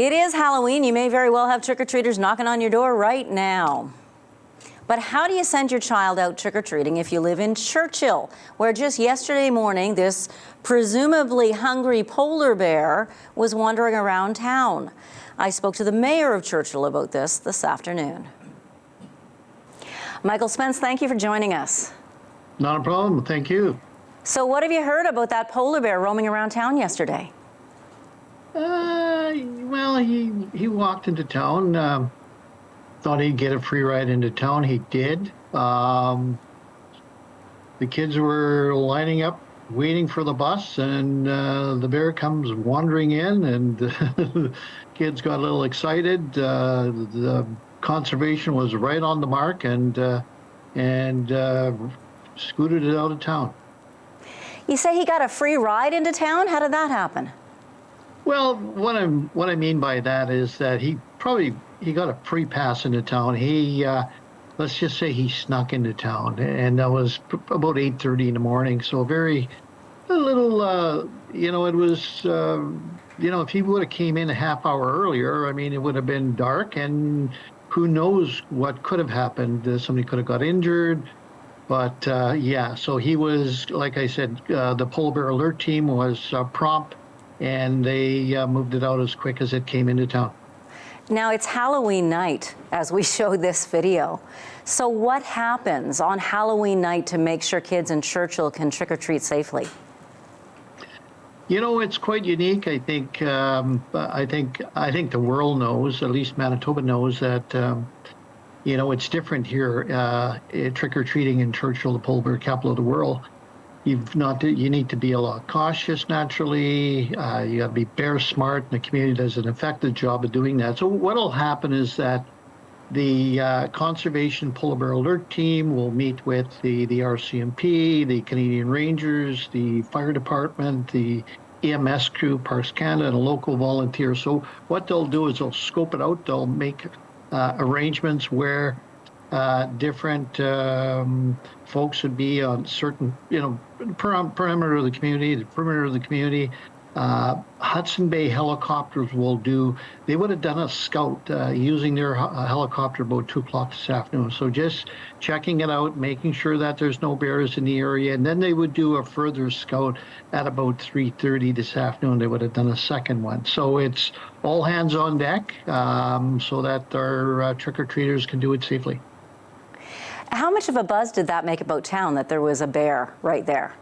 It is Halloween. You may very well have trick-or-treaters knocking on your door right now. But how do you send your child out trick-or-treating if you live in Churchill, where just yesterday morning this presumably hungry polar bear was wandering around town? I spoke to the mayor of Churchill about this afternoon. Michael Spence, thank you for joining us. Not a problem. Thank you. So what have you heard about that polar bear roaming around town yesterday? Well, he walked into town, thought he'd get a free ride into town. He did. The kids were lining up, waiting for the bus, and the bear comes wandering in, and the kids got a little excited. The conservation was right on the mark, and scooted it out of town. You say he got a free ride into town? How did that happen? Well, what I mean by that is that he got a free pass into town. He let's just say he snuck into town, and that was about 8:30 in the morning. So it was if he would have came in a half hour earlier, I mean, it would have been dark, and who knows what could have happened. Somebody could have got injured. But yeah, so he was, like I said, the polar bear alert team was prompt, and they moved it out as quick as it came into town. Now, it's Halloween night, as we showed this video. So what happens on Halloween night to make sure kids in Churchill can trick-or-treat safely? You know, it's quite unique. I think the world knows, at least Manitoba knows, that it's different here. Trick-or-treating in Churchill, the polar bear capital of the world. You need to be a lot cautious naturally. You got to be bear smart, and the community does an effective job of doing that. So what'll happen is that the Conservation Polar Bear Alert Team will meet with the RCMP, the Canadian Rangers, the fire department, the EMS crew, Parks Canada, and a local volunteer. So what they'll do is they'll scope it out. They'll make arrangements where different folks would be on certain, perimeter of the community. Hudson Bay helicopters they would have done a scout using their helicopter about 2 o'clock this afternoon. So just checking it out, making sure that there's no bears in the area. And then they would do a further scout at about 3:30 this afternoon. They would have done a second one. So it's all hands on deck so that our trick-or-treaters can do it safely. How much of a buzz did that make about town that there was a bear right there?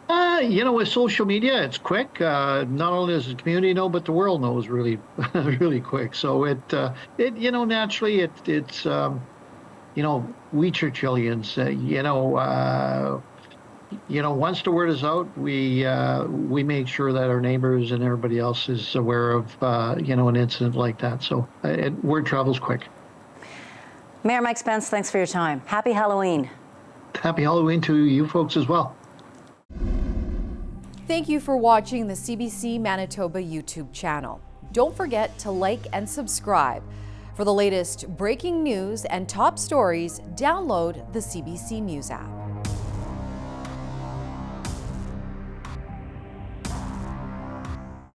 With social media, it's quick. Not only does the community know, but the world knows really, really quick. So naturally, it's we Churchillians, once the word is out, we make sure that our neighbors and everybody else is aware of, an incident like that. So word travels quick. Mayor Mike Spence, thanks for your time. Happy Halloween. Happy Halloween to you folks as well. Thank you for watching the CBC Manitoba YouTube channel. Don't forget to like and subscribe. For the latest breaking news and top stories, download the CBC News app.